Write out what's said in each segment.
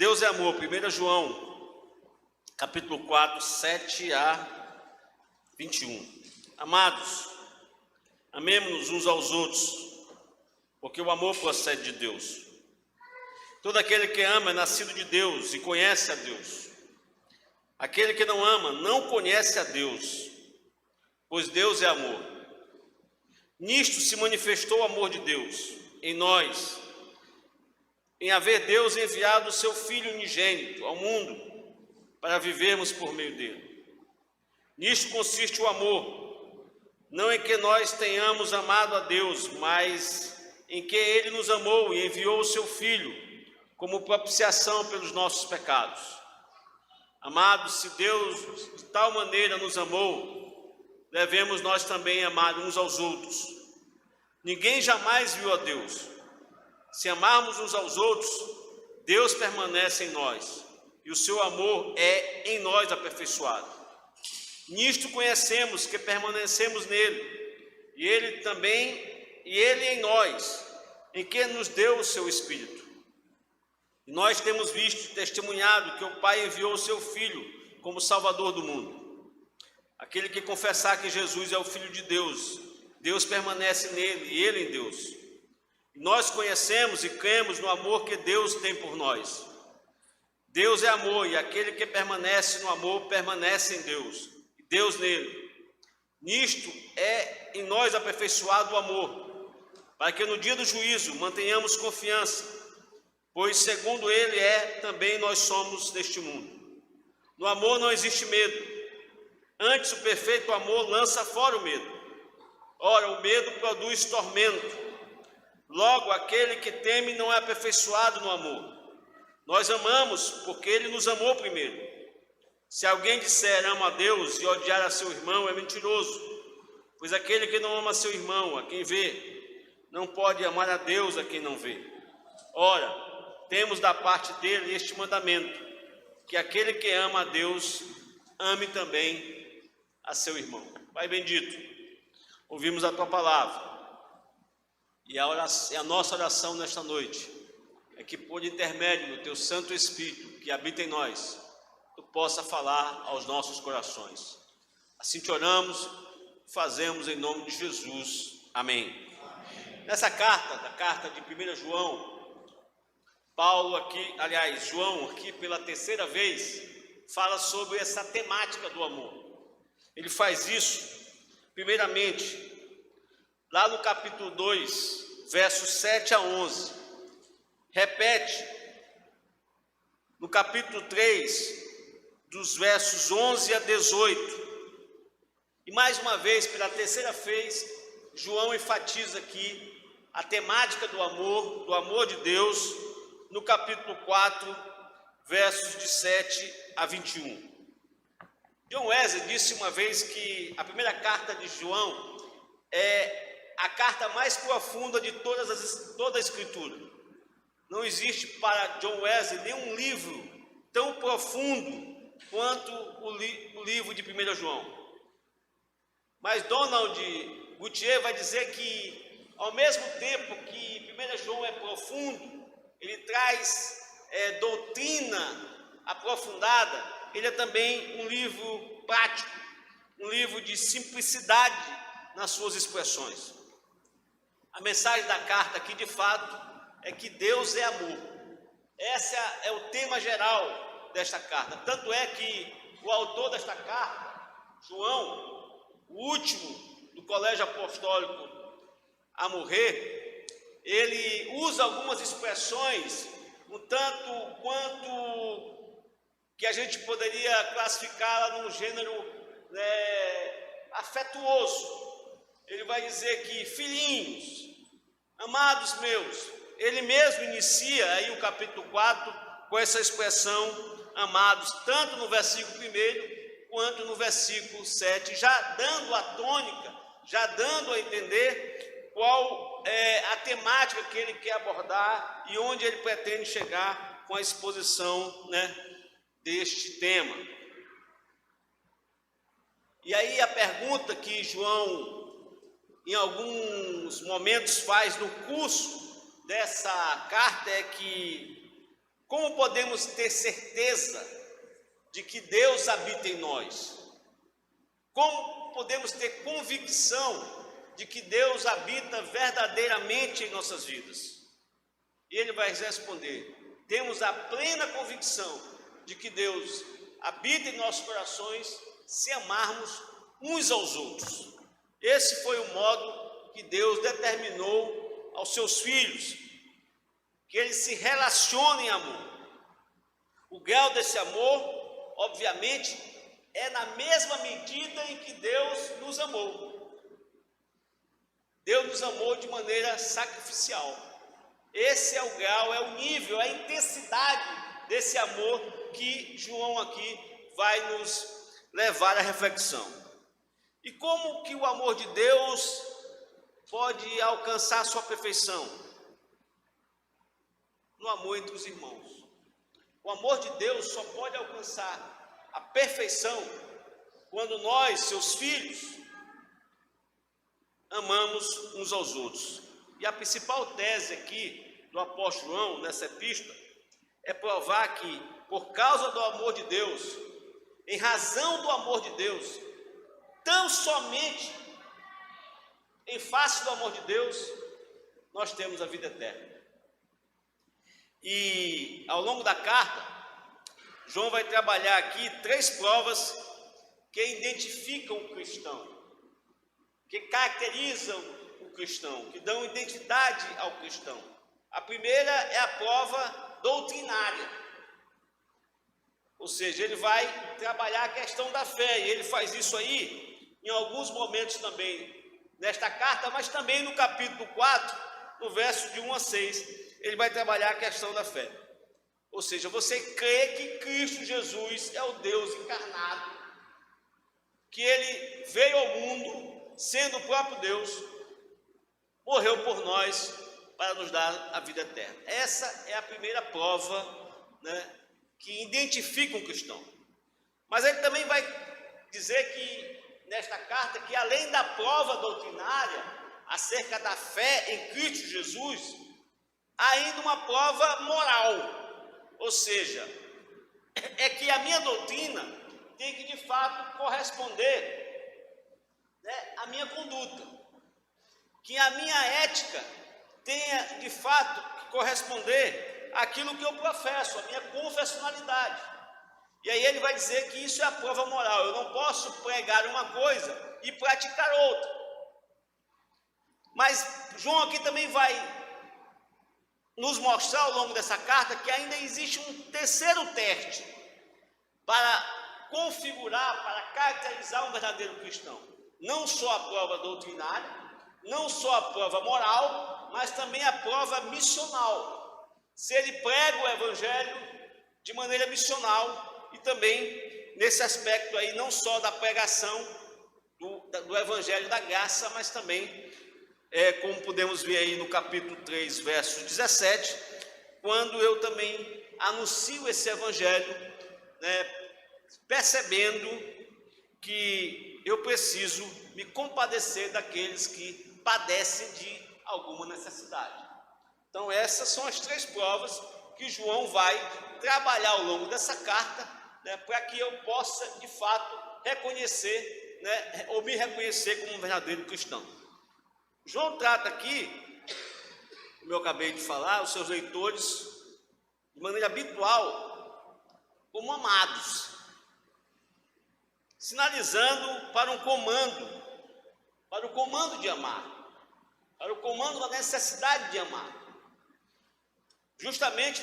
Deus é amor, 1 João, capítulo 4, 7 a 21. Amados, amemo-nos uns aos outros, porque o amor procede de Deus. Todo aquele que ama é nascido de Deus e conhece a Deus. Aquele que não ama não conhece a Deus, pois Deus é amor. Nisto se manifestou o amor de Deus em nós, em haver Deus enviado o seu Filho unigênito ao mundo para vivermos por meio dele. Nisto consiste o amor, não em que nós tenhamos amado a Deus, mas em que Ele nos amou e enviou o seu Filho como propiciação pelos nossos pecados. Amados, se Deus de tal maneira nos amou, devemos nós também amar uns aos outros. Ninguém jamais viu a Deus. Se amarmos uns aos outros, Deus permanece em nós, e o seu amor é em nós aperfeiçoado. Nisto conhecemos que permanecemos nele, e ele em nós, em que nos deu o seu Espírito. E nós temos visto e testemunhado que o Pai enviou o seu Filho como Salvador do mundo. Aquele que confessar que Jesus é o Filho de Deus, Deus permanece nele e ele em Deus. E nós conhecemos e cremos no amor que Deus tem por nós. Deus é amor, e aquele que permanece no amor permanece em Deus, e Deus nele. Nisto é em nós aperfeiçoado o amor, para que no dia do juízo mantenhamos confiança, pois segundo ele também nós somos deste mundo. No amor não existe medo, antes o perfeito amor lança fora o medo. Ora, o medo produz tormento, logo aquele que teme não é aperfeiçoado no amor. Nós amamos porque ele nos amou primeiro. Se alguém disser amo a Deus e odiar a seu irmão, é mentiroso, pois aquele que não ama seu irmão, a quem vê, não pode amar a Deus a quem não vê. Ora, temos da parte dele este mandamento, que aquele que ama a Deus, ame também a seu irmão. Pai bendito, ouvimos a tua palavra, e a nossa oração nesta noite é que por intermédio do teu Santo Espírito, que habita em nós, tu possa falar aos nossos corações. Assim te oramos, fazemos em nome de Jesus. Amém. Nessa carta de 1 João, João aqui pela terceira vez, fala sobre essa temática do amor. Ele faz isso, primeiramente, lá no capítulo 2, versos 7 a 11. Repete, no capítulo 3, dos versos 11 a 18. E mais uma vez, pela terceira vez, João enfatiza aqui a temática do amor de Deus, no capítulo 4, versos de 7 a 21. John Wesley disse uma vez que a primeira carta de João é a carta mais profunda de toda a Escritura. Não existe para John Wesley nenhum livro tão profundo quanto o livro de 1 João. Mas Donald Gautier vai dizer que, ao mesmo tempo que 1 João é profundo, ele traz doutrina aprofundada, ele é também um livro prático, um livro de simplicidade nas suas expressões. A mensagem da carta aqui, de fato, é que Deus é amor. Esse é o tema geral desta carta. Tanto é que o autor desta carta, João, o último do colégio apostólico a morrer, ele usa algumas expressões, um tanto quanto que a gente poderia classificá-la num gênero afetuoso. Ele vai dizer que, filhinhos, amados meus, ele mesmo inicia aí o capítulo 4 com essa expressão amados, tanto no versículo 1 quanto no versículo 7, já dando a tônica, já dando a entender qual é a temática que ele quer abordar e onde ele pretende chegar com a exposição, deste tema. E aí a pergunta que João, em alguns momentos, faz no curso dessa carta é que Como podemos ter certeza de que Deus habita em nós? Como podemos ter convicção de que Deus habita verdadeiramente em nossas vidas? E ele vai responder: temos a plena convicção de que Deus habita em nossos corações se amarmos uns aos outros. Esse foi o modo que Deus determinou aos seus filhos, que eles se relacionem em amor. O grau desse amor, obviamente, é na mesma medida em que Deus nos amou. Deus nos amou de maneira sacrificial. Esse é o grau, é o nível, é a intensidade desse amor que João aqui vai nos levar à reflexão. E como que o amor de Deus pode alcançar sua perfeição? No amor entre os irmãos. O amor de Deus só pode alcançar a perfeição quando nós, seus filhos, amamos uns aos outros. E a principal tese aqui do apóstolo João, nessa epístola, é provar que, por causa do amor de Deus, em razão do amor de Deus, tão somente em face do amor de Deus, nós temos a vida eterna. E ao longo da carta, João vai trabalhar aqui 3 provas que identificam o cristão, que caracterizam o cristão, que dão identidade ao cristão. A primeira é a prova doutrinária, ou seja, ele vai trabalhar a questão da fé, e ele faz isso aí em alguns momentos também nesta carta, mas também no capítulo 4, no verso de 1 a 6, ele vai trabalhar a questão da fé. Ou seja, você crê que Cristo Jesus é o Deus encarnado, que ele veio ao mundo, sendo o próprio Deus, morreu por nós para nos dar a vida eterna. Essa é a primeira prova, que identifica um cristão. Mas ele também vai dizer que, nesta carta, que além da prova doutrinária acerca da fé em Cristo Jesus, há ainda uma prova moral, ou seja, é que a minha doutrina tem que de fato corresponder à minha conduta, que a minha ética tenha de fato que corresponder àquilo que eu professo, a minha confessionalidade. E aí ele vai dizer que isso é a prova moral. Eu não posso pregar uma coisa e praticar outra. Mas João aqui também vai nos mostrar ao longo dessa carta que ainda existe um terceiro teste para configurar, para caracterizar um verdadeiro cristão. Não só a prova doutrinária, não só a prova moral, mas também a prova missional. Se ele prega o evangelho de maneira missional, e também nesse aspecto aí, não só da pregação do evangelho da graça, mas também, como podemos ver aí no capítulo 3, verso 17, quando eu também anuncio esse evangelho, percebendo que eu preciso me compadecer daqueles que padecem de alguma necessidade. Então essas são as 3 provas que João vai trabalhar ao longo dessa carta, para que eu possa de fato reconhecer, ou me reconhecer como um verdadeiro cristão. João trata aqui, como eu acabei de falar, os seus leitores, de maneira habitual, como amados, sinalizando para o comando de amar, para o comando da necessidade de amar. Justamente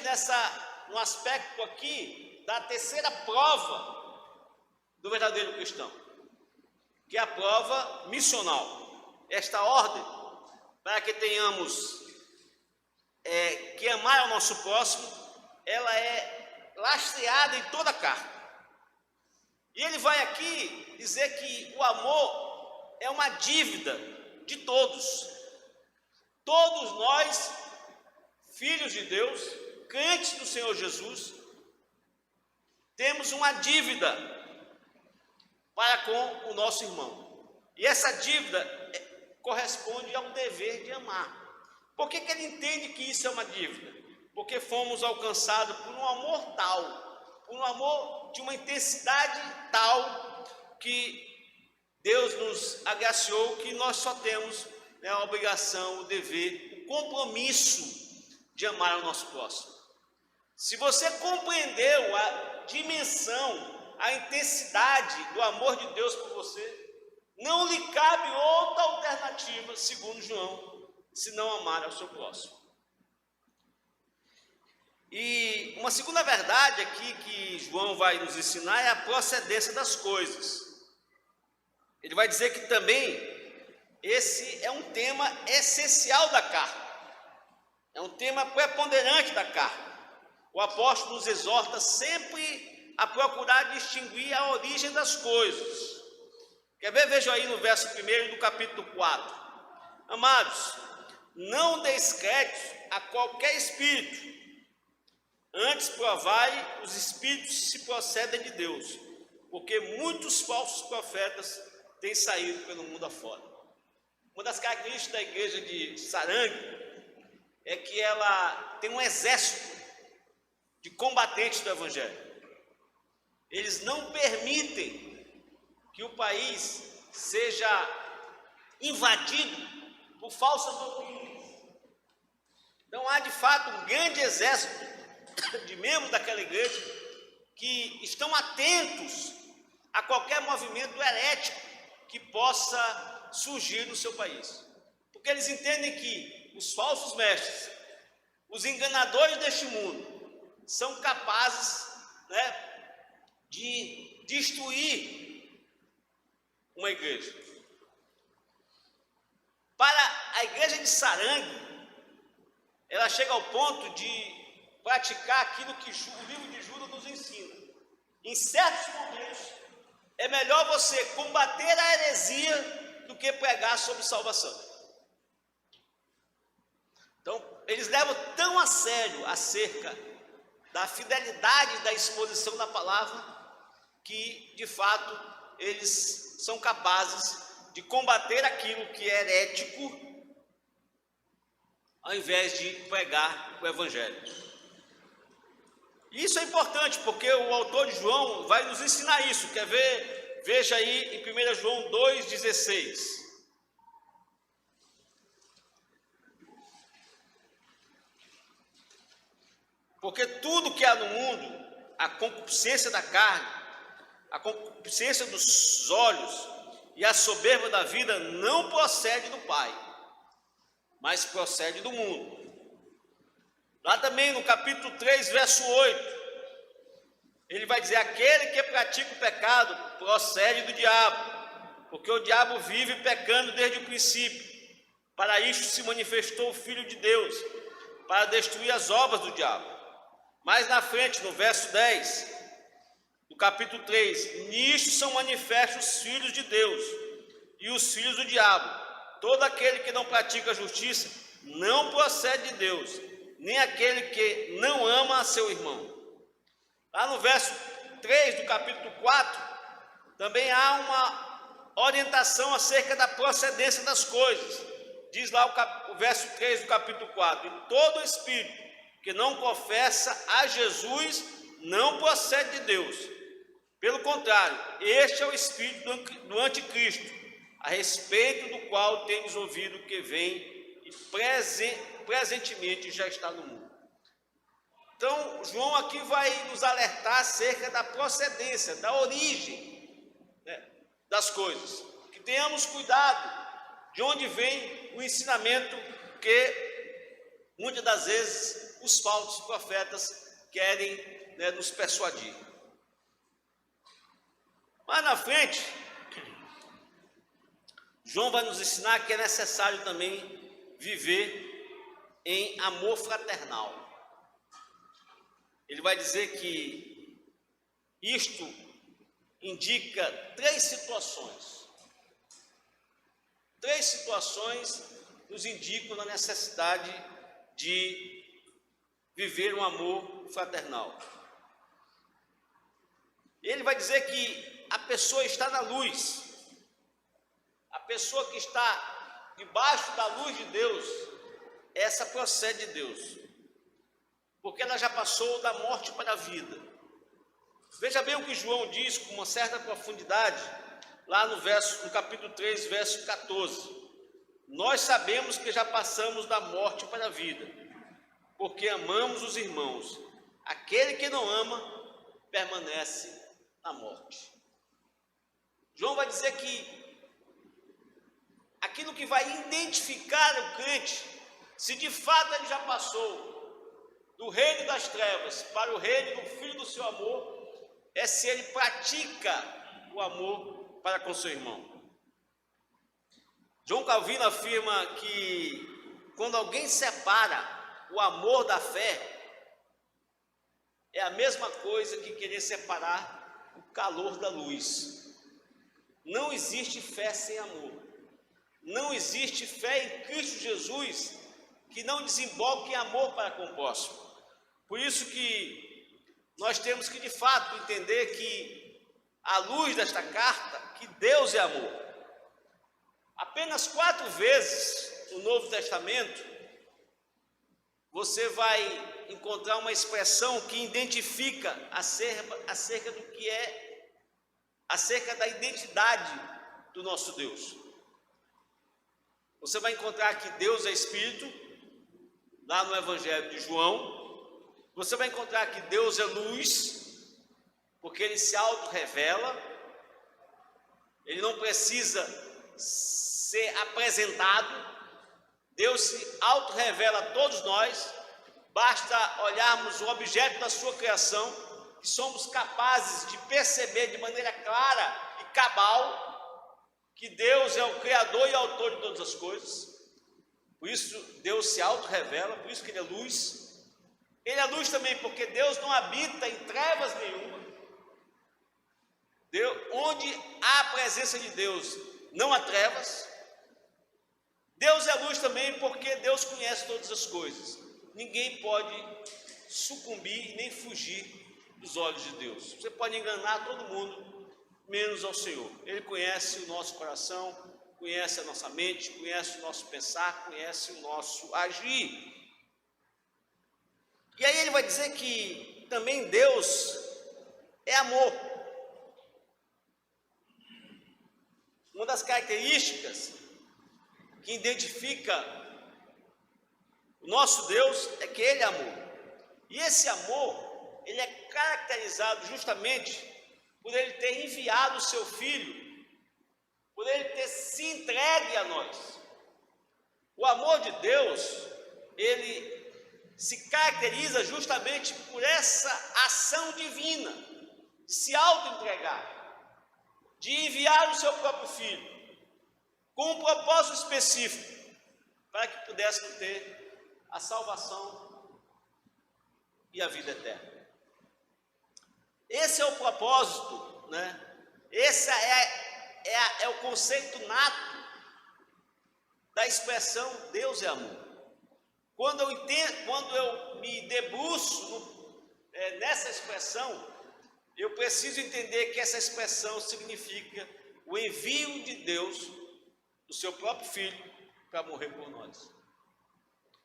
no aspecto aqui da terceira prova do verdadeiro cristão, que é a prova missional. Esta ordem, para que tenhamos que amar ao nosso próximo, ela é lastreada em toda a carta. E ele vai aqui dizer que o amor é uma dívida de todos. Todos nós, filhos de Deus, crentes do Senhor Jesus, temos uma dívida para com o nosso irmão. E essa dívida corresponde ao dever de amar. Por que ele entende que isso é uma dívida? porque fomos alcançados por um amor tal, por um amor de uma intensidade tal, que Deus nos agraciou, que nós só temos, né, a obrigação, o dever, o compromisso de amar o nosso próximo. Se você compreendeu a dimensão, a intensidade do amor de Deus por você, não lhe cabe outra alternativa, segundo João, senão amar ao seu próximo. E uma segunda verdade aqui que João vai nos ensinar é a procedência das coisas. Ele vai dizer que também esse é um tema essencial da carta, é um tema preponderante da carta. O apóstolo nos exorta sempre a procurar distinguir a origem das coisas. Quer ver? Veja aí no verso 1 do capítulo 4. Amados, não deis crédito a qualquer espírito, antes provai os espíritos se procedem de Deus, porque muitos falsos profetas têm saído pelo mundo afora. Uma das características da igreja de Sarangue é que ela tem um exército de combatentes do evangelho. Eles não permitem que o país seja invadido por falsas doutrinas. Então há de fato um grande exército de membros daquela igreja que estão atentos a qualquer movimento herético que possa surgir no seu país, porque eles entendem que os falsos mestres, os enganadores deste mundo, são capazes, né, de destruir uma igreja. Para a igreja de Sarangue, ela chega ao ponto de praticar aquilo que o livro de Judas nos ensina. Em certos momentos, é melhor você combater a heresia do que pregar sobre salvação. Então, eles levam tão a sério acerca da fidelidade da exposição da palavra, que, de fato, eles são capazes de combater aquilo que é herético, ao invés de pregar o evangelho. Isso é importante, porque o autor de João vai nos ensinar isso. Quer ver? Veja aí em 1 João 2,16. Porque tudo que há no mundo, a concupiscência da carne, a concupiscência dos olhos e a soberba da vida não procede do Pai, mas procede do mundo. Lá também no capítulo 3, verso 8, ele vai dizer: aquele que pratica o pecado procede do diabo, porque o diabo vive pecando desde o princípio. Para isto se manifestou o Filho de Deus, para destruir as obras do diabo. Mais na frente, no verso 10, do capítulo 3, nisto são manifestos os filhos de Deus e os filhos do diabo. Todo aquele que não pratica a justiça não procede de Deus, nem aquele que não ama a seu irmão. Lá no verso 3 do capítulo 4, também há uma orientação acerca da procedência das coisas. Diz lá o verso 3 do capítulo 4: e todo espírito que não confessa a Jesus não procede de Deus. Pelo contrário, este é o espírito do anticristo, a respeito do qual tendes ouvido que vem e presentemente já está no mundo. Então, João aqui vai nos alertar acerca da procedência, da origem, né, das coisas. Que tenhamos cuidado de onde vem o ensinamento que, muitas das vezes, os falsos profetas querem, né, nos persuadir. Mais na frente, João vai nos ensinar que é necessário também viver em amor fraternal. Ele vai dizer que isto indica três situações. Três situações nos indicam a necessidade de viver um amor fraternal. Ele vai dizer que a pessoa está na luz. A pessoa que está debaixo da luz de Deus, essa procede de Deus. porque ela já passou da morte para a vida. Veja bem o que João diz com uma certa profundidade, lá no capítulo 3, verso 14. Nós sabemos que já passamos da morte para a vida, porque amamos os irmãos. Aquele que não ama, permanece na morte. João vai dizer que aquilo que vai identificar o crente, se de fato ele já passou do reino das trevas para o reino do Filho do seu amor, é se ele pratica o amor para com seu irmão. João Calvino afirma que quando alguém separa o amor da fé, é a mesma coisa que querer separar o calor da luz. Não existe fé sem amor. Não existe fé em Cristo Jesus que não desemboque em amor para com o próximo. Por isso que nós temos que de fato entender que, à luz desta carta, que Deus é amor. Apenas 4 vezes no Novo Testamento você vai encontrar uma expressão que identifica acerca do que é, acerca da identidade do nosso Deus. Você vai encontrar que Deus é Espírito, lá no Evangelho de João. Você vai encontrar que Deus é luz, porque Ele se auto-revela. Ele não precisa ser apresentado. Deus se auto-revela a todos nós. Basta olharmos o objeto da sua criação, que somos capazes de perceber de maneira clara e cabal que Deus é o Criador e autor de todas as coisas. Por isso Deus se auto-revela, por isso que Ele é luz. Ele é luz também porque Deus não habita em trevas nenhuma. Onde há a presença de Deus, não há trevas. Deus é luz também porque Deus conhece todas as coisas. Ninguém pode sucumbir nem fugir dos olhos de Deus. Você pode enganar todo mundo, menos ao Senhor. Ele conhece o nosso coração, conhece a nossa mente, conhece o nosso pensar, conhece o nosso agir. E aí ele vai dizer que também Deus é amor. Uma das características que identifica o nosso Deus é que Ele é amor. E esse amor, ele é caracterizado justamente por Ele ter enviado o seu Filho, por Ele ter se entregue a nós. O amor de Deus, ele se caracteriza justamente por essa ação divina, de se auto-entregar, de enviar o seu próprio Filho, com um propósito específico, para que pudéssemos ter a salvação e a vida eterna. Esse é o propósito, né? Esse é o conceito nato da expressão Deus é amor. Quando eu me debruço nessa expressão, eu preciso entender que essa expressão significa o envio de Deus, do seu próprio Filho, para morrer por nós.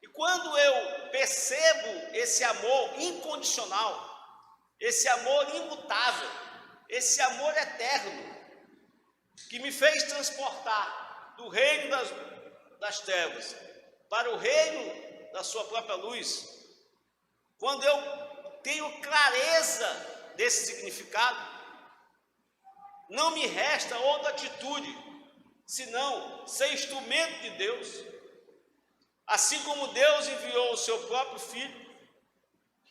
E quando eu percebo esse amor incondicional, esse amor imutável, esse amor eterno, que me fez transportar do reino das trevas para o reino da sua própria luz, quando eu tenho clareza desse significado, não me resta outra atitude senão ser instrumento de Deus. Assim como Deus enviou o seu próprio Filho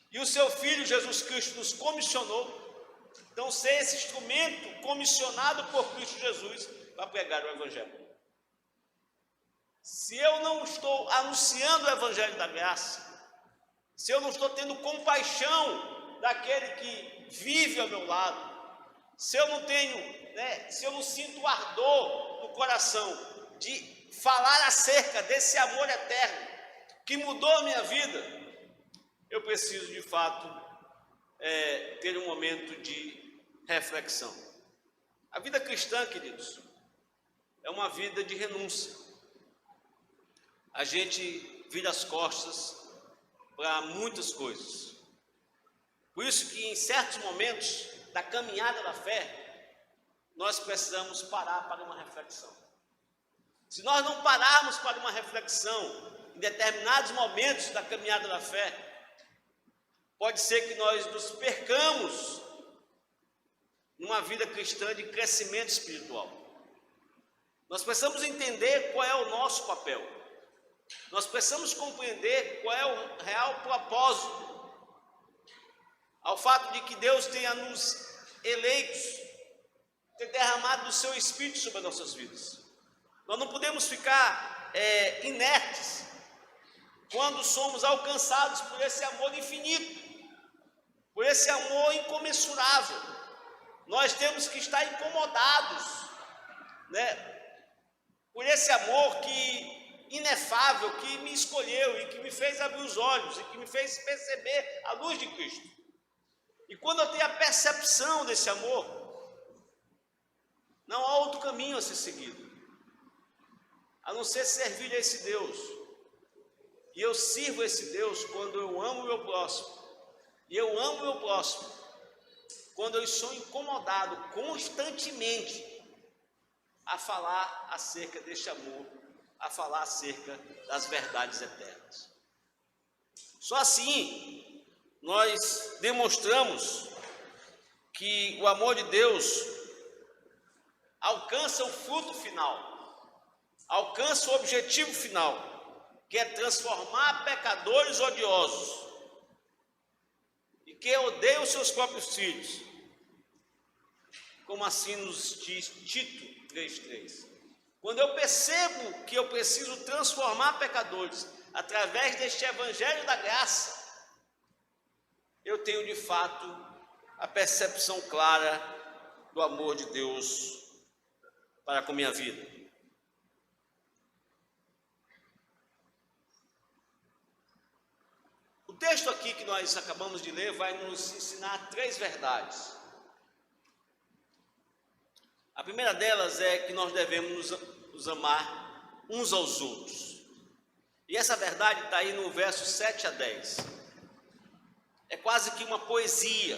e o seu Filho Jesus Cristo nos comissionou, então ser esse instrumento comissionado por Cristo Jesus para pregar o Evangelho. Se eu não estou anunciando o Evangelho da graça, se eu não estou tendo compaixão daquele que vive ao meu lado, se eu não tenho, se eu não sinto o ardor no coração de falar acerca desse amor eterno que mudou a minha vida, eu preciso de fato ter um momento de reflexão. A vida cristã, queridos, é uma vida de renúncia. A gente vira as costas para muitas coisas. Por isso que em certos momentos da caminhada da fé, nós precisamos parar para uma reflexão. Se nós não pararmos para uma reflexão em determinados momentos da caminhada da fé, pode ser que nós nos percamos numa vida cristã de crescimento espiritual. Nós precisamos entender qual é o nosso papel. Nós precisamos compreender qual é o real propósito ao fato de que Deus tenha nos eleitos, ter derramado do seu Espírito sobre as nossas vidas. Nós não podemos ficar inertes quando somos alcançados por esse amor infinito, por esse amor incomensurável. Nós temos que estar incomodados, por esse amor inefável que me escolheu e que me fez abrir os olhos e que me fez perceber a luz de Cristo. E quando eu tenho a percepção desse amor, não há outro caminho a ser seguido, a não ser servir a esse Deus. E eu sirvo a esse Deus quando eu amo o meu próximo. E eu amo o meu próximo quando eu sou incomodado constantemente a falar acerca deste amor, a falar acerca das verdades eternas. Só assim nós demonstramos que o amor de Deus alcança o fruto final, alcança o objetivo final, que é transformar pecadores odiosos e que odeiam os seus próprios filhos, como assim nos diz Tito 3,3. Quando eu percebo que eu preciso transformar pecadores através deste evangelho da graça, eu tenho de fato a percepção clara do amor de Deus para com minha vida. O texto aqui que nós acabamos de ler vai nos ensinar 3 verdades. A primeira delas é que nós devemos nos amar uns aos outros. E essa verdade está aí no verso 7 a 10. É quase que uma poesia.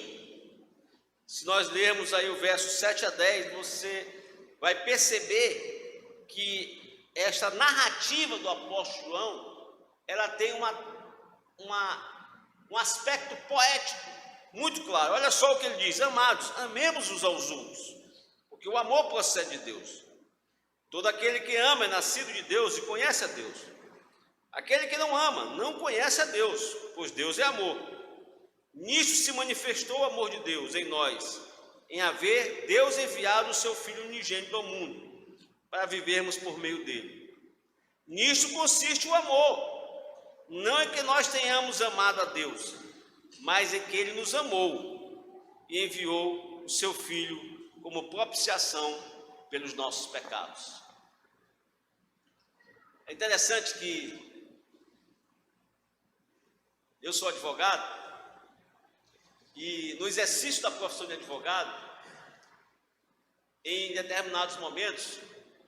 Se nós lermos aí o verso 7 a 10, você vai perceber que esta narrativa do apóstolo João, ela tem um aspecto poético muito claro. Olha só o que ele diz: amados, amemos uns aos outros, porque o amor procede de Deus. Todo aquele que ama é nascido de Deus e conhece a Deus. Aquele que não ama não conhece a Deus, pois Deus é amor. Nisto se manifestou o amor de Deus em nós, em haver Deus enviado o seu Filho unigênito ao mundo, para vivermos por meio dele. Nisto consiste o amor, não é que nós tenhamos amado a Deus, mas é que ele nos amou e enviou o seu Filho como propiciação pelos nossos pecados. É interessante que eu sou advogado, e no exercício da profissão de advogado, em determinados momentos,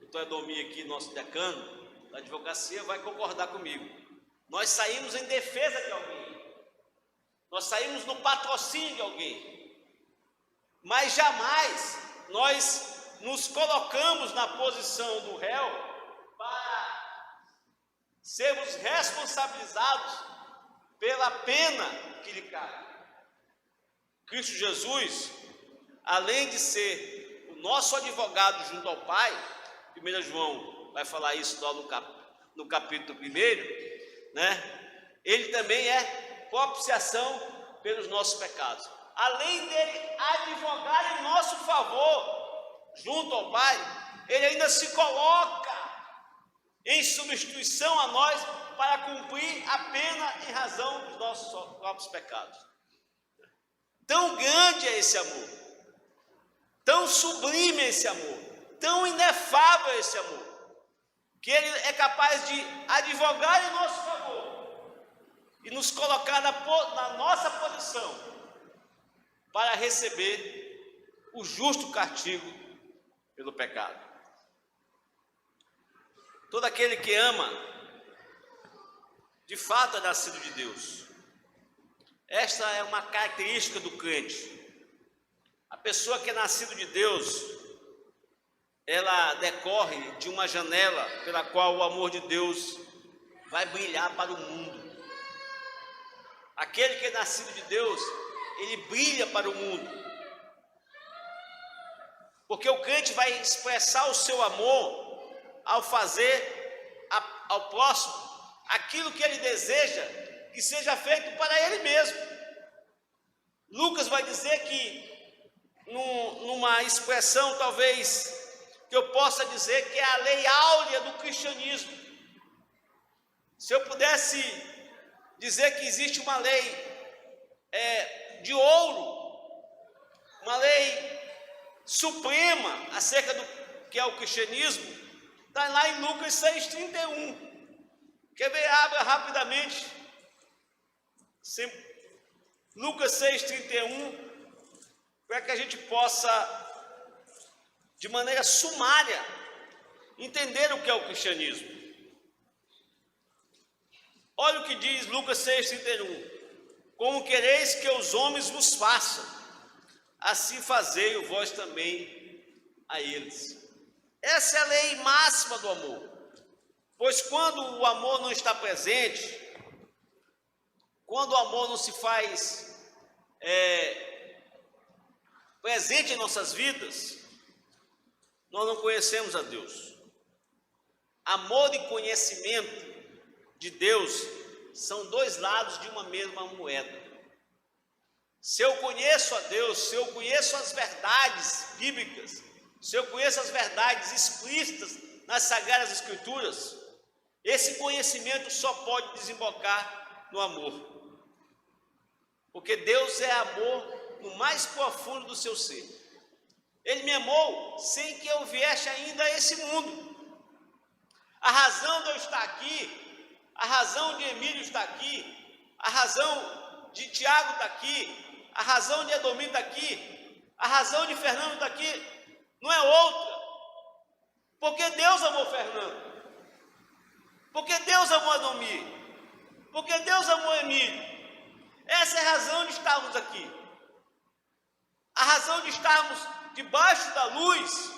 o Dr. Edomir aqui, nosso decano da advocacia, vai concordar comigo. Nós saímos em defesa de alguém, nós saímos no patrocínio de alguém, mas jamais nós nos colocamos na posição do réu para sermos responsabilizados pela pena que lhe cabe. Cristo Jesus, além de ser o nosso advogado junto ao Pai, 1 João vai falar isso lá no capítulo 1, ele também é propiciação pelos nossos pecados. Além dele advogar em nosso favor junto ao Pai, ele ainda se coloca em substituição a nós para cumprir a pena em razão dos nossos próprios pecados. Tão grande é esse amor, tão sublime é esse amor, tão inefável é esse amor, que ele é capaz de advogar em nosso favor e nos colocar na nossa posição para receber o justo castigo pelo pecado. Todo aquele que ama, de fato é nascido de Deus. Esta é uma característica do crente. A pessoa que é nascida de Deus, ela decorre de uma janela pela qual o amor de Deus vai brilhar para o mundo. Aquele que é nascido de Deus, ele brilha para o mundo. Porque o crente vai expressar o seu amor ao fazer ao próximo aquilo que ele deseja que seja feito para ele mesmo. Lucas vai dizer que, numa expressão talvez que eu possa dizer que é a lei áurea do cristianismo. Se eu pudesse dizer que existe uma lei de ouro, uma lei suprema acerca do que é o cristianismo, está lá em Lucas 6,31. Quer ver? Abra rapidamente. Lucas 6,31, para que a gente possa, de maneira sumária, entender o que é o cristianismo. Olha o que diz Lucas 6,31. Como quereis que os homens vos façam, assim fazei-o vós também a eles. Essa é a lei máxima do amor. Pois quando o amor não está presente, quando o amor não se faz presente em nossas vidas, nós não conhecemos a Deus. Amor e conhecimento de Deus são dois lados de uma mesma moeda. Se eu conheço a Deus, se eu conheço as verdades bíblicas, se eu conheço as verdades explícitas nas Sagradas Escrituras, esse conhecimento só pode desembocar no amor. Porque Deus é amor no mais profundo do seu ser. Ele me amou sem que eu viesse ainda a esse mundo. A razão de eu estar aqui, a razão de Emílio estar aqui, a razão de Tiago estar aqui, a razão de Edomir estar aqui, a razão de Fernando estar aqui, não é outra. Porque Deus amou Fernando. Porque Deus amou Edomir. Porque Deus amou Emílio. Essa é a razão de estarmos aqui. A razão de estarmos debaixo da luz,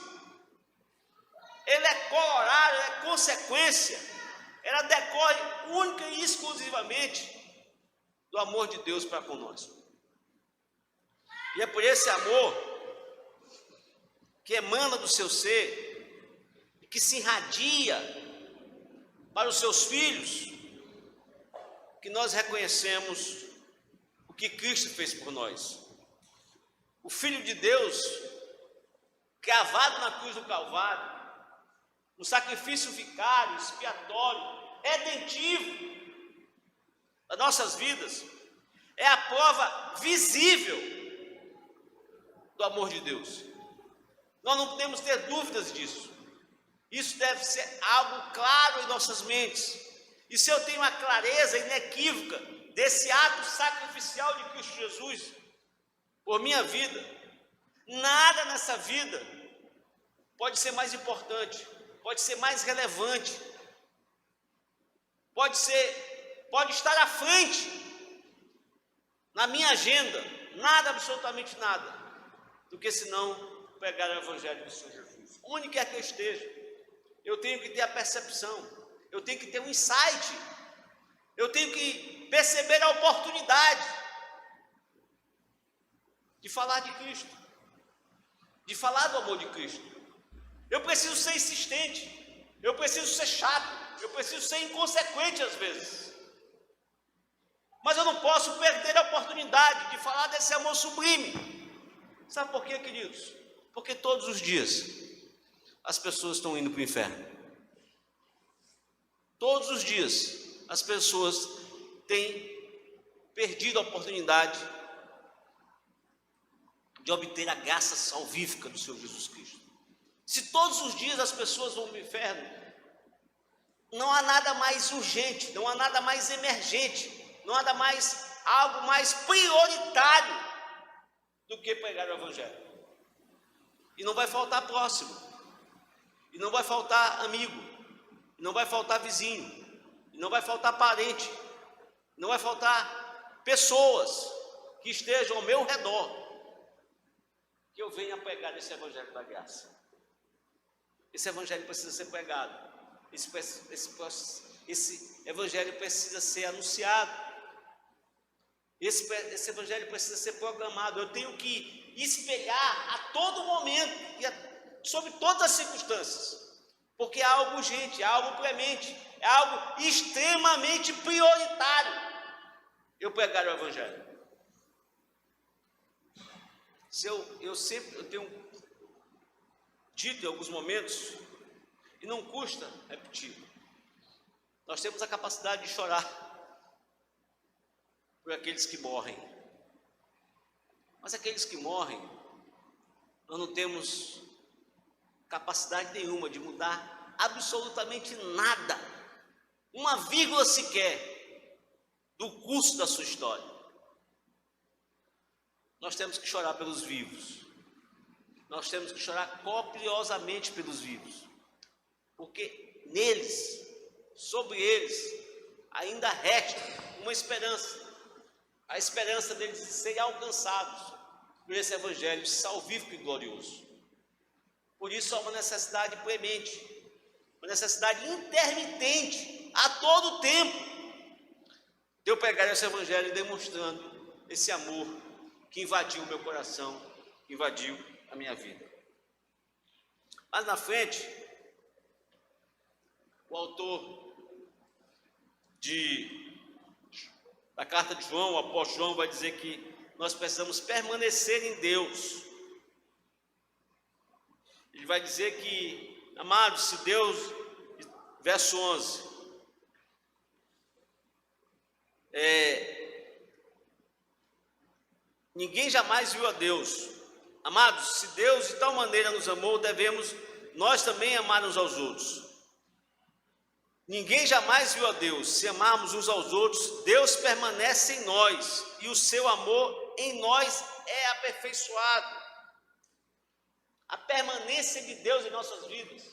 ela é corolário, ela é consequência, ela decorre única e exclusivamente do amor de Deus para conosco. E é por esse amor que emana do seu ser e que se irradia para os seus filhos, que nós reconhecemos o que Cristo fez por nós. O Filho de Deus, cravado na cruz do Calvário, um sacrifício vicário, expiatório, redentivo das nossas vidas, é a prova visível do amor de Deus. Nós não podemos ter dúvidas disso. Isso deve ser algo claro em nossas mentes. E se eu tenho a clareza inequívoca desse ato sacrificial de Cristo Jesus por minha vida, nada nessa vida pode ser mais importante, pode ser mais relevante, pode estar à frente na minha agenda, nada, absolutamente nada, do que senão pregar o Evangelho do Senhor Jesus. Onde quer que eu esteja, eu tenho que ter a percepção, eu tenho que ter um insight, eu tenho que perceber a oportunidade de falar de Cristo, de falar do amor de Cristo. Eu preciso ser insistente, eu preciso ser chato, eu preciso ser inconsequente às vezes. Mas eu não posso perder a oportunidade de falar desse amor sublime. Sabe por quê, queridos? Porque todos os dias as pessoas estão indo para o inferno. Todos os dias as pessoas têm perdido a oportunidade de obter a graça salvífica do Senhor Jesus Cristo. Se todos os dias as pessoas vão para o inferno, não há nada mais urgente, não há nada mais emergente, não há algo mais prioritário do que pregar o Evangelho. E não vai faltar próximo, e não vai faltar amigo, e não vai faltar vizinho, e não vai faltar parente, não vai faltar pessoas que estejam ao meu redor, que eu venha pregar esse evangelho da graça. Esse evangelho precisa ser pregado, esse evangelho precisa ser anunciado, esse evangelho precisa ser programado. Eu tenho que espelhar a todo momento e sobre todas as circunstâncias, porque é algo urgente, é algo premente, é algo extremamente prioritário eu pregar o evangelho. Eu tenho dito em alguns momentos, e não custa repetir, nós temos a capacidade de chorar por aqueles que morrem, mas aqueles que morrem, nós não temos capacidade nenhuma de mudar absolutamente nada, uma vírgula sequer do curso da sua história. Nós temos que chorar pelos vivos, nós temos que chorar copiosamente pelos vivos, porque neles, sobre eles, ainda resta uma esperança, a esperança deles serem alcançados por esse evangelho salvífico e glorioso. Por isso há uma necessidade premente, uma necessidade intermitente, a todo tempo, de eu pregar esse evangelho demonstrando esse amor que invadiu o meu coração, que invadiu a minha vida. Mas na frente, o autor da carta de João, o apóstolo João, vai dizer que nós precisamos permanecer em Deus. Ele vai dizer que, amados, se Deus, verso 11, ninguém jamais viu a Deus. Amados, se Deus de tal maneira nos amou, devemos nós também amar uns aos outros. Ninguém jamais viu a Deus. Se amarmos uns aos outros, Deus permanece em nós e o seu amor em nós é aperfeiçoado. A permanência de Deus em nossas vidas,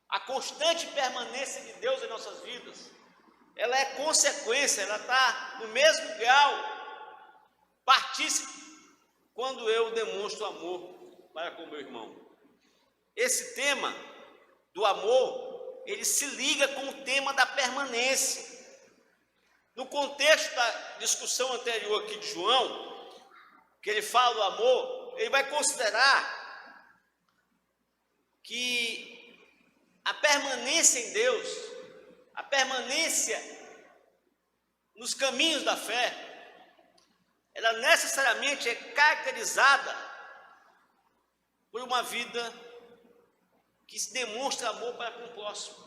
a constante permanência de Deus em nossas vidas, ela é consequência, ela está no mesmo grau, partícipe, quando eu demonstro amor para com meu irmão. Esse tema do amor, ele se liga com o tema da permanência. No contexto da discussão anterior aqui de João, que ele fala do amor, ele vai considerar que a permanência em Deus, a permanência nos caminhos da fé, ela necessariamente é caracterizada por uma vida que se demonstra amor para com o próximo,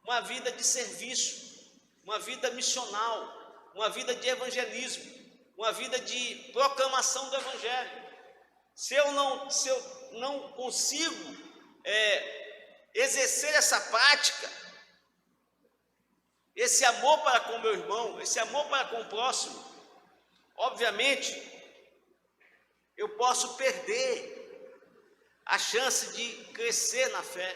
uma vida de serviço, uma vida missional, uma vida de evangelismo, uma vida de proclamação do evangelho. Se eu não consigo exercer essa prática, esse amor para com o meu irmão, esse amor para com o próximo, obviamente, eu posso perder a chance de crescer na fé,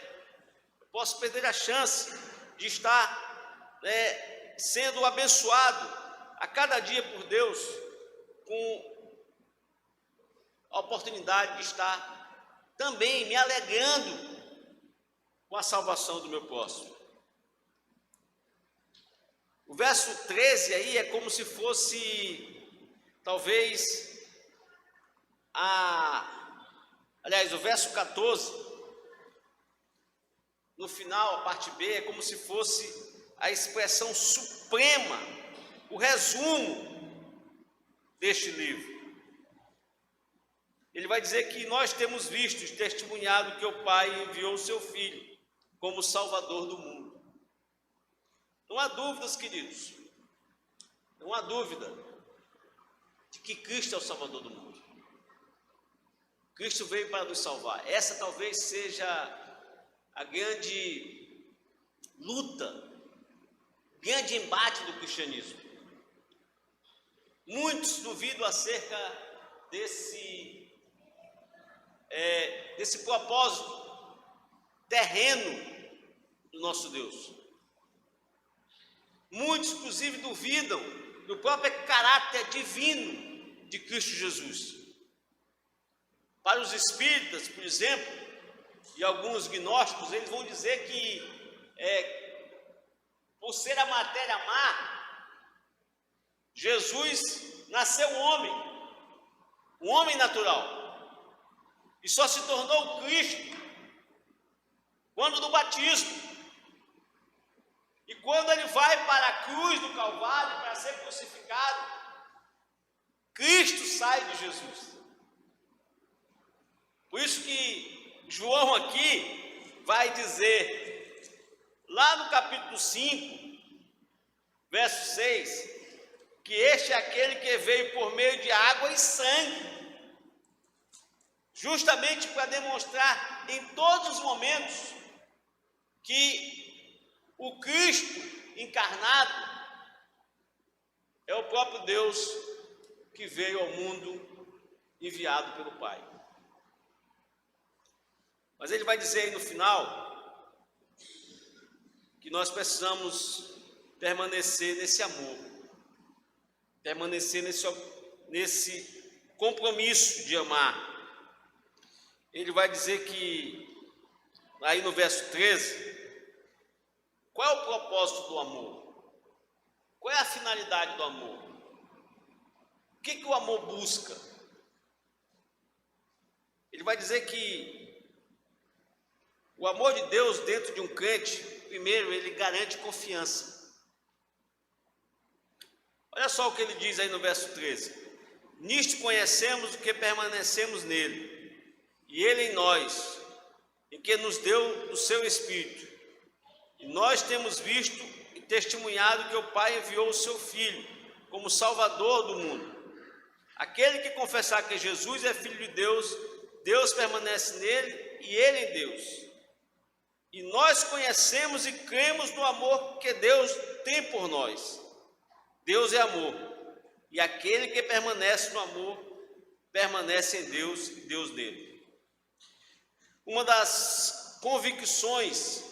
eu posso perder a chance de estar sendo abençoado a cada dia por Deus, com a oportunidade de estar também me alegrando com a salvação do meu próximo. O verso 13 aí é como se fosse, talvez, o verso 14, no final, a parte B, é como se fosse a expressão suprema, o resumo deste livro. Ele vai dizer que nós temos visto e testemunhado que o Pai enviou o seu Filho como Salvador do mundo. Não há dúvidas, queridos, não há dúvida de que Cristo é o Salvador do mundo. Cristo veio para nos salvar. Essa talvez seja a grande luta, grande embate do cristianismo. Muitos duvidam acerca desse propósito terreno do nosso Deus. Muitos, inclusive, duvidam do próprio caráter divino de Cristo Jesus. Para os espíritas, por exemplo, e alguns gnósticos, eles vão dizer que, por ser a matéria má, Jesus nasceu um homem natural, e só se tornou Cristo quando do batismo. E quando ele vai para a cruz do Calvário para ser crucificado, Cristo sai de Jesus. Por isso que João aqui vai dizer, lá no capítulo 5, verso 6, que este é aquele que veio por meio de água e sangue, justamente para demonstrar em todos os momentos que o Cristo encarnado é o próprio Deus que veio ao mundo enviado pelo Pai. Mas ele vai dizer aí no final que nós precisamos permanecer nesse amor, permanecer nesse compromisso de amar. Ele vai dizer que, aí no verso 13, qual é o propósito do amor? Qual é a finalidade do amor? O que o amor busca? Ele vai dizer que o amor de Deus dentro de um crente, primeiro, ele garante confiança. Olha só o que ele diz aí no verso 13. Nisto conhecemos o que permanecemos nele, e ele em nós, em que nos deu do seu Espírito. E nós temos visto e testemunhado que o Pai enviou o seu Filho como Salvador do mundo. Aquele que confessar que Jesus é Filho de Deus, Deus permanece nele e ele em Deus. E nós conhecemos e cremos no amor que Deus tem por nós. Deus é amor, e aquele que permanece no amor, permanece em Deus e Deus nele. Uma das convicções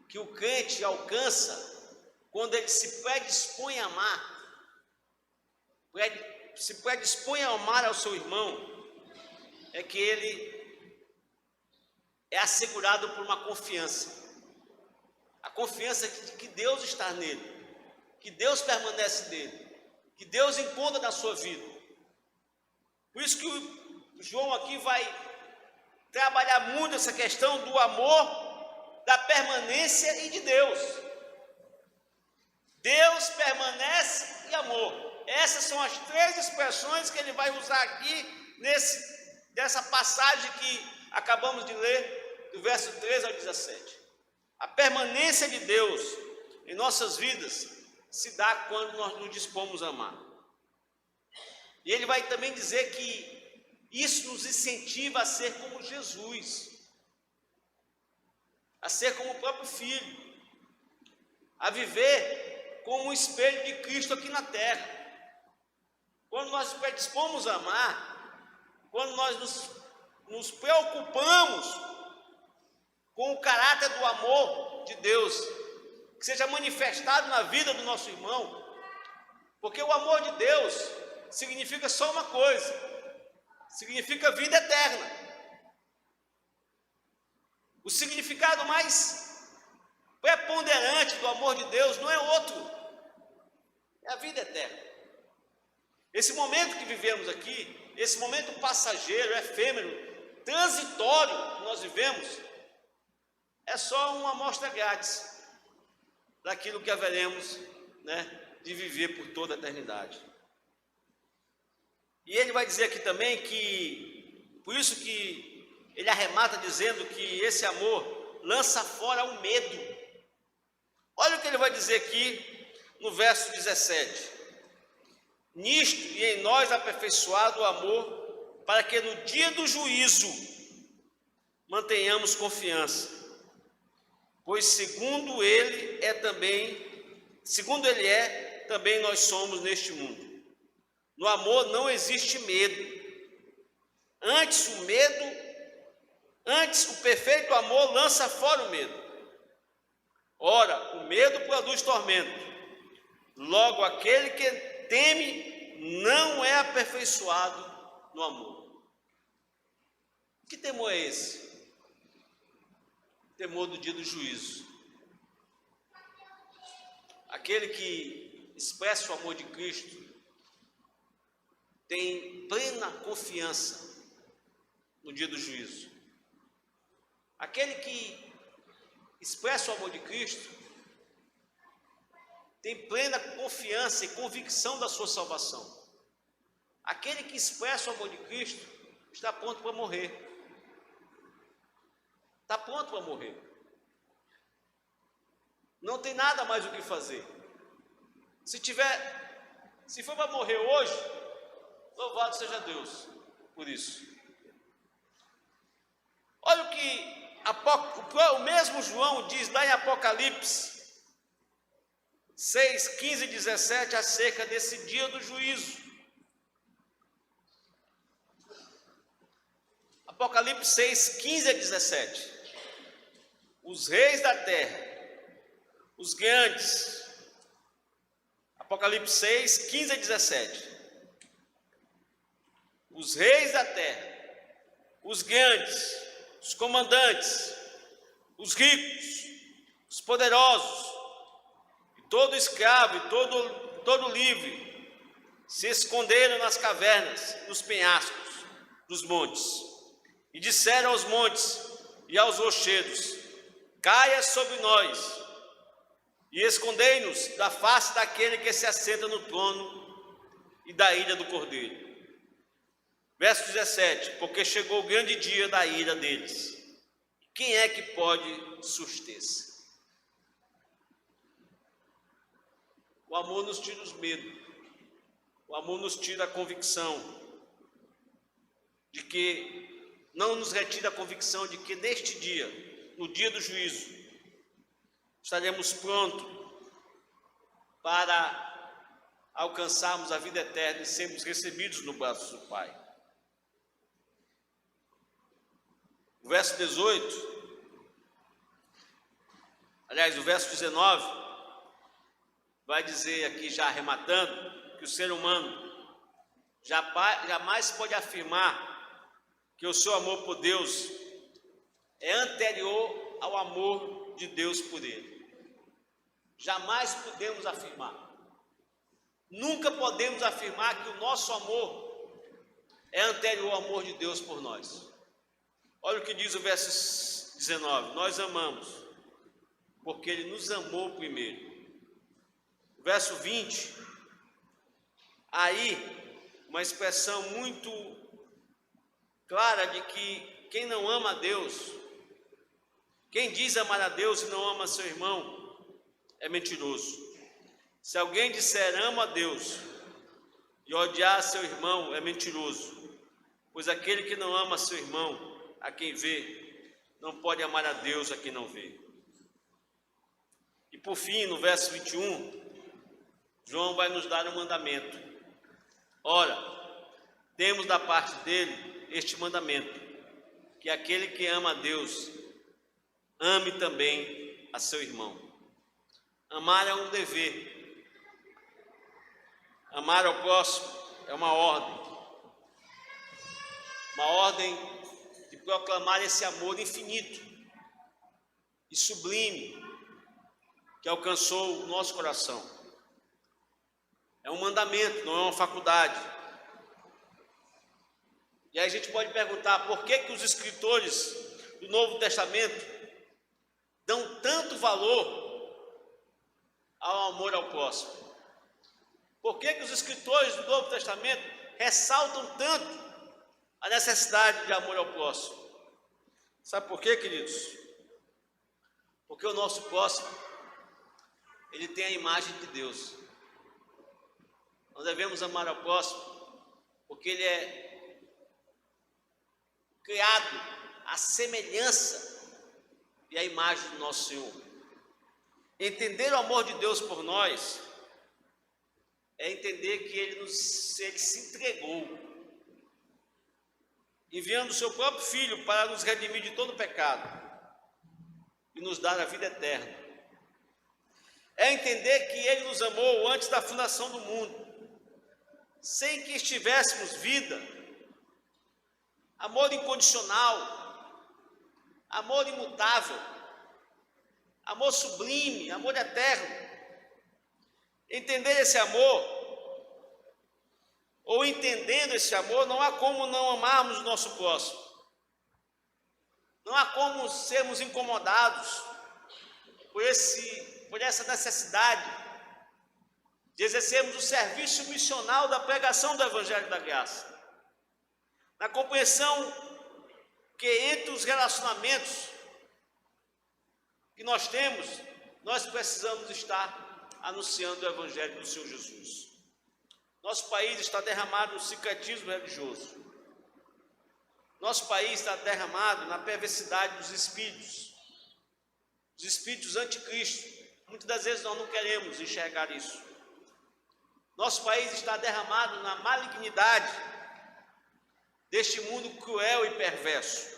que o crente alcança quando ele se predispõe a amar, se predispõe a amar ao seu irmão, é que ele é assegurado por uma confiança. A confiança de que Deus está nele, que Deus permanece nele, que Deus encontra na sua vida. Por isso que o João aqui vai trabalhar muito essa questão do amor, da permanência e de Deus. Deus permanece e amor. Essas são as três expressões que ele vai usar aqui dessa passagem que acabamos de ler, do verso 13 ao 17. A permanência de Deus em nossas vidas se dá quando nós nos dispomos a amar. E ele vai também dizer que isso nos incentiva a ser como Jesus, a ser como o próprio Filho, a viver como um espelho de Cristo aqui na terra. Quando nós nos predispomos a amar, quando nós nos preocupamos com o caráter do amor de Deus, que seja manifestado na vida do nosso irmão, porque o amor de Deus significa só uma coisa, significa vida eterna. O significado mais preponderante do amor de Deus não é outro, é a vida eterna. Esse momento que vivemos aqui, esse momento passageiro, efêmero, transitório que nós vivemos, é só uma amostra grátis daquilo que haveremos, de viver por toda a eternidade. E ele vai dizer aqui também que, por isso que ele arremata dizendo que esse amor lança fora o medo. Olha o que ele vai dizer aqui no verso 17. Nisto e em nós aperfeiçoado o amor, para que no dia do juízo mantenhamos confiança. Pois segundo ele é, também nós somos neste mundo. No amor não existe medo. Antes o perfeito amor lança fora o medo. Ora, o medo produz tormento. Logo, aquele que teme não é aperfeiçoado no amor. Que temor é esse? Temor do dia do juízo. Aquele que expressa o amor de Cristo tem plena confiança no dia do juízo. Aquele que expressa o amor de Cristo tem plena confiança e convicção da sua salvação. Aquele que expressa o amor de Cristo está pronto para morrer. Está pronto para morrer. Não tem nada mais o que fazer. Se for para morrer hoje, louvado seja Deus por isso. Olha o que o mesmo João diz lá em Apocalipse 6, 15 e 17 acerca desse dia do juízo. Apocalipse 6, 15 a 17. Os reis da terra, os grandes. Apocalipse 6, 15 a 17. Os reis da terra, os grandes, os comandantes, os ricos, os poderosos, e todo escravo e todo livre, se esconderam nas cavernas, nos penhascos, dos montes, e disseram aos montes e aos rochedos: caia sobre nós, e escondei-nos da face daquele que se assenta no trono e da ira do Cordeiro. Verso 17, porque chegou o grande dia da ira deles. Quem é que pode suster-se? O amor nos tira os medos. O amor nos tira a convicção de que, não nos retira a convicção de que neste dia, no dia do juízo, estaremos prontos para alcançarmos a vida eterna e sermos recebidos no braço do Pai. O verso 18, aliás, o verso 19, vai dizer aqui, já arrematando, que o ser humano jamais pode afirmar que o seu amor por Deus é anterior ao amor de Deus por ele. Jamais podemos afirmar. Nunca podemos afirmar que o nosso amor é anterior ao amor de Deus por nós. Olha o que diz o verso 19: nós amamos, porque Ele nos amou primeiro. O verso 20, aí, uma expressão muito clara de que quem não ama a Deus, quem diz amar a Deus e não ama seu irmão, é mentiroso. Se alguém disser amo a Deus e odiar seu irmão, é mentiroso, pois aquele que não ama seu irmão, a quem vê, não pode amar a Deus a quem não vê. E por fim, no verso 21, João vai nos dar um mandamento. Ora, temos da parte dele este mandamento, que aquele que ama a Deus, ame também a seu irmão. Amar é um dever. Amar ao próximo é uma ordem. Uma ordem de proclamar esse amor infinito e sublime que alcançou o nosso coração. É um mandamento, não é uma faculdade. E aí a gente pode perguntar por que os escritores do Novo Testamento dão tanto valor ao amor ao próximo? Por que os escritores do Novo Testamento ressaltam tanto a necessidade de amor ao próximo? Sabe por quê, queridos? Porque o nosso próximo, ele tem a imagem de Deus. Nós devemos amar ao próximo, porque ele é criado à semelhança e à imagem do nosso Senhor. Entender o amor de Deus por nós é entender que ele se entregou, enviando o seu próprio Filho para nos redimir de todo pecado e nos dar a vida eterna. é entender que Ele nos amou antes da fundação do mundo, sem que estivéssemos vida. Amor incondicional, amor imutável, amor sublime, amor eterno. Entender esse amor, ou entendendo esse amor, não há como não amarmos o nosso próximo. Não há como sermos incomodados por essa necessidade de exercermos o serviço missional da pregação do Evangelho da Graça. Na compreensão que entre os relacionamentos que nós temos, nós precisamos estar anunciando o Evangelho do Senhor Jesus. Nosso país está derramado no sincretismo religioso. Nosso país está derramado na perversidade dos espíritos anticristo. Muitas das vezes nós não queremos enxergar isso. Nosso país está derramado na malignidade deste mundo cruel e perverso.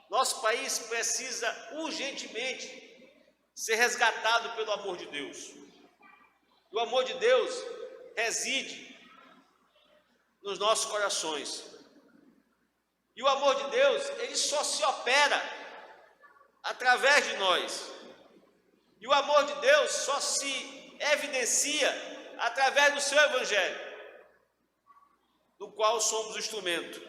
Nosso país precisa urgentemente ser resgatado pelo amor de Deus. O amor de Deus reside nos nossos corações. E o amor de Deus, ele só se opera através de nós. E o amor de Deus só se evidencia através do seu Evangelho, do qual somos o instrumento.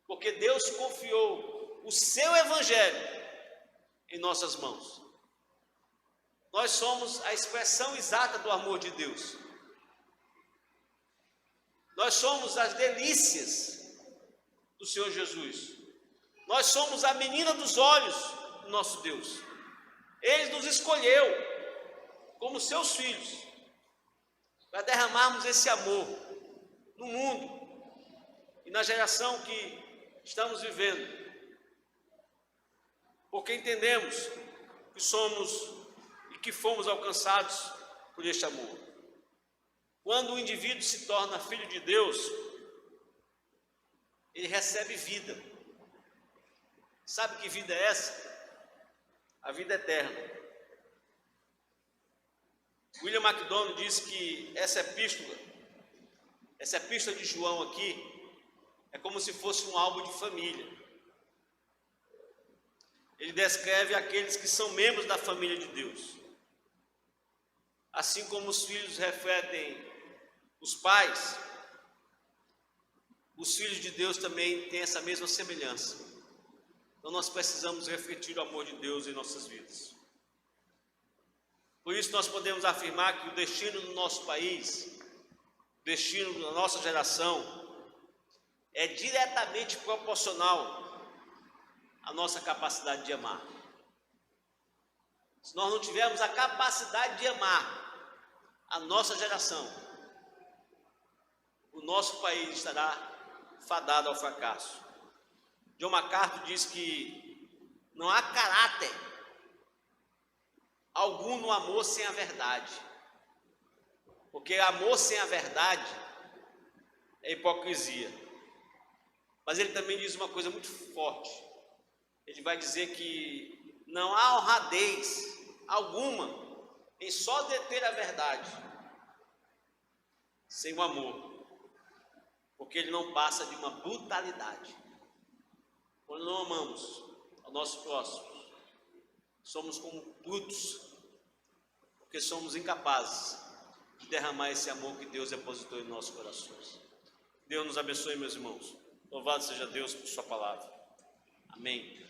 Porque Deus confiou o seu Evangelho em nossas mãos. Nós somos a expressão exata do amor de Deus. Nós somos as delícias do Senhor Jesus. Nós somos a menina dos olhos do nosso Deus. Ele nos escolheu como seus filhos para derramarmos esse amor no mundo e na geração que estamos vivendo. Porque entendemos que somos e que fomos alcançados por este amor. Quando o indivíduo se torna filho de Deus, ele recebe vida. Sabe que vida é essa? A vida eterna. William MacDonald diz que essa epístola de João aqui, é como se fosse um álbum de família. Ele descreve aqueles que são membros da família de Deus. Assim como os filhos refletem os pais, os filhos de Deus também têm essa mesma semelhança. Então nós precisamos refletir o amor de Deus em nossas vidas. Por isso nós podemos afirmar que o destino do nosso país, o destino da nossa geração, é diretamente proporcional à nossa capacidade de amar. Se nós não tivermos a capacidade de amar a nossa geração, o nosso país estará fadado ao fracasso. John MacArthur diz que não há caráter algum no amor sem a verdade, porque amor sem a verdade é hipocrisia. Mas ele também diz uma coisa muito forte. Ele vai dizer que não há honradez alguma em só deter a verdade sem o amor, porque ele não passa de uma brutalidade. Quando não amamos ao nosso próximo, somos como brutos, porque somos incapazes de derramar esse amor que Deus depositou em nossos corações. Deus nos abençoe, meus irmãos. Louvado seja Deus por sua palavra. Amém.